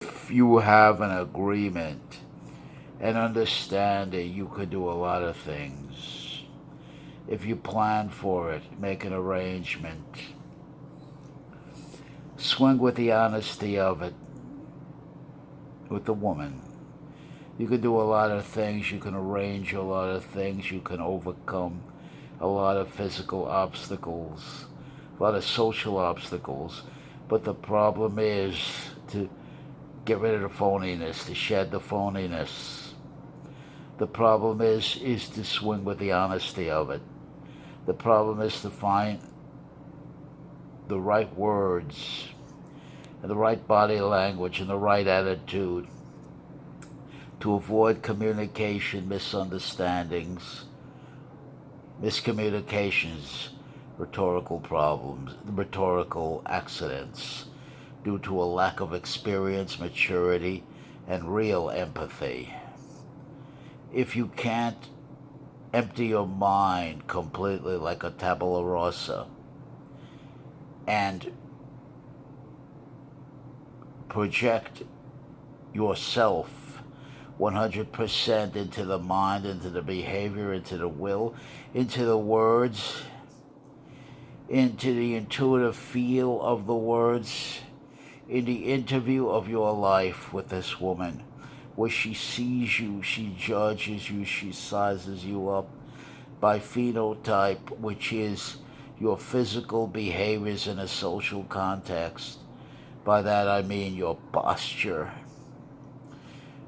If you have an agreement and understanding, you could do a lot of things. If you plan for it, make an arrangement, swing with the honesty of it with the woman. You can do a lot of things. You can arrange a lot of things. You can overcome a lot of physical obstacles, a lot of social obstacles. But the problem is to get rid of the phoniness, to shed the phoniness. The problem is to swing with the honesty of it. The problem is to find the right words and the right body language and the right attitude to avoid communication misunderstandings, miscommunications, rhetorical problems, rhetorical accidents due to a lack of experience, maturity, and real empathy. If you can't empty your mind completely like a tabula rasa and project yourself 100% into the mind, into the behavior, into the will, into the words, into the intuitive feel of the words, in the interview of your life with this woman, where she sees you, she judges you, she sizes you up by phenotype, which is your physical behaviors in a social context. By that I mean your posture,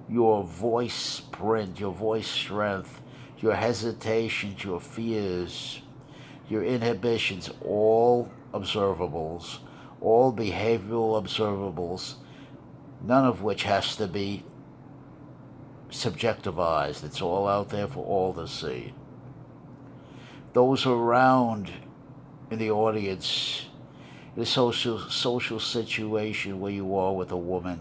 your voice print, your voice strength, your hesitations, your fears, your inhibitions, all observables, all behavioral observables, none of which has to be subjectivized. It's all out there for all to see. Those around in the audience, in a social situation where you are with a woman,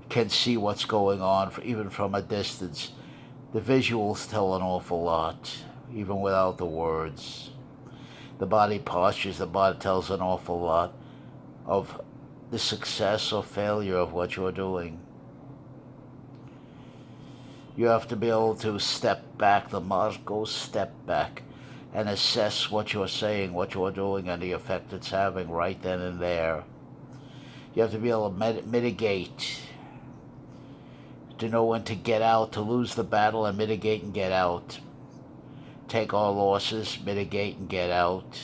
can see what's going on even from a distance. The visuals tell an awful lot, even without the words. The body postures, the body tells an awful lot of the success or failure of what you're doing. You have to be able to step back, the Moscow step back, and assess what you're saying, what you're doing, and the effect it's having right then and there. You have to be able to mitigate, to know when to get out, to lose the battle and mitigate and get out. Take our losses, mitigate and get out.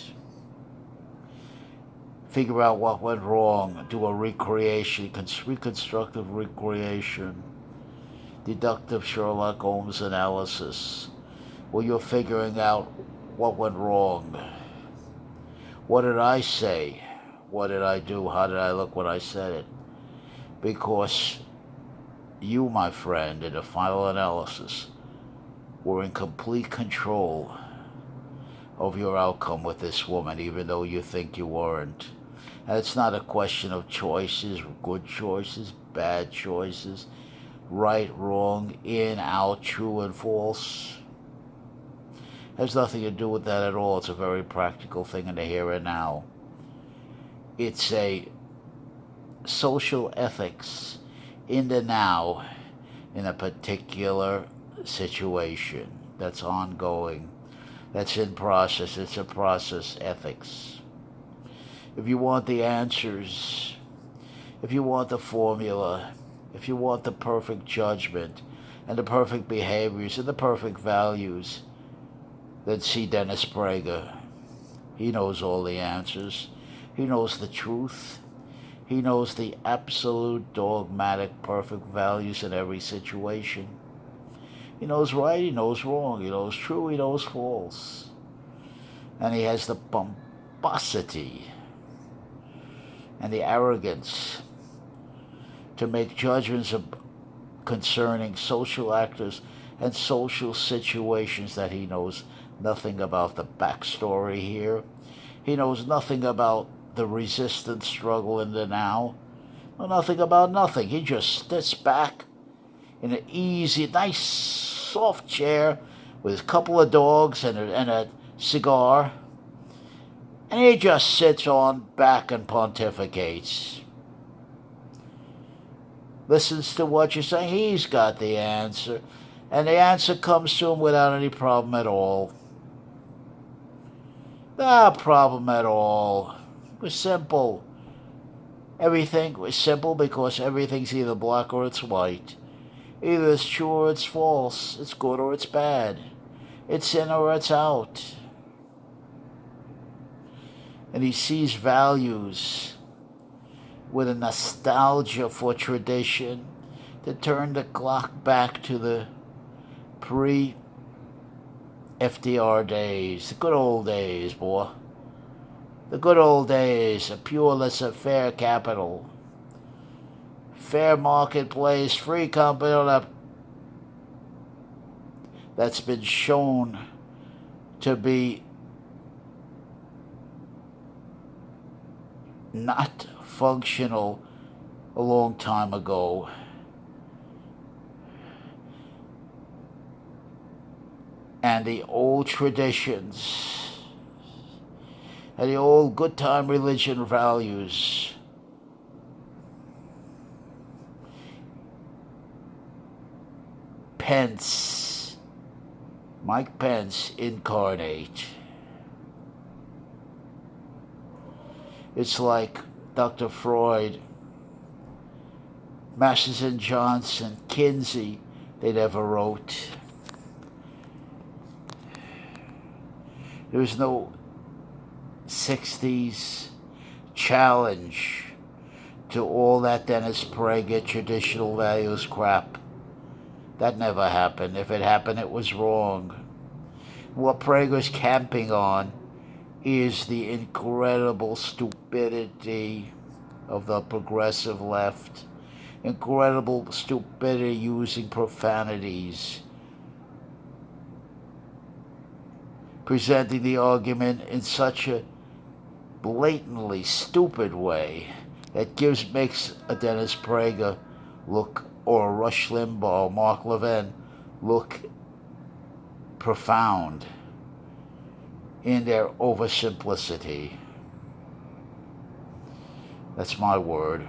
Figure out what went wrong, do a recreation, reconstructive recreation, deductive Sherlock Holmes analysis, where you're figuring out what went wrong. What did I say? What did I do? How did I look when I said it? Because you, my friend, in the final analysis, were in complete control of your outcome with this woman, even though you think you weren't. And it's not a question of choices, good choices, bad choices, right, wrong, in, out, true, and false. It has nothing to do with that at all. It's a very practical thing in the here and now. It's a social ethics in the now in a particular situation that's ongoing, that's in process. It's a process ethics. If you want the answers, if you want the formula, if you want the perfect judgment and the perfect behaviors and the perfect values, then see Dennis Prager. He knows all the answers. He knows the truth. He knows the absolute dogmatic perfect values in every situation. He knows right, he knows wrong, he knows true, he knows false. And he has the pomposity and the arrogance to make judgments concerning social actors and social situations that he knows nothing about the backstory here. He knows nothing about the resistance struggle in the now. Nothing about nothing. He just sits back in an easy, nice, soft chair with a couple of dogs and a cigar. And he just sits on back and pontificates. listens to what you're saying. He's got the answer. And the answer comes to him without any problem at all. No problem at all. It was simple. Everything was simple because everything's either black or it's white. Either it's true or it's false. It's good or it's bad. It's in or it's out. And he sees values with a nostalgia for tradition to turn the clock back to the pre-FDR days, the good old days, boy. The good old days, a pure laissez-faire capital. Fair marketplace, free company that's been shown to be not functional a long time ago. And the old traditions and the old good time religion values Pence, Mike Pence incarnate. It's like Dr. Freud, Masterson Johnson, Kinsey, they never wrote. There was no 60s challenge to all that Dennis Prager traditional values crap. That never happened. If it happened, it was wrong. What Prager's camping on is the incredible stupidity of the progressive left. Incredible stupidity using profanities. Presenting the argument in such a blatantly stupid way that makes a Dennis Prager look, or a Rush Limbaugh, or Mark Levin look profound in their oversimplicity. That's my word.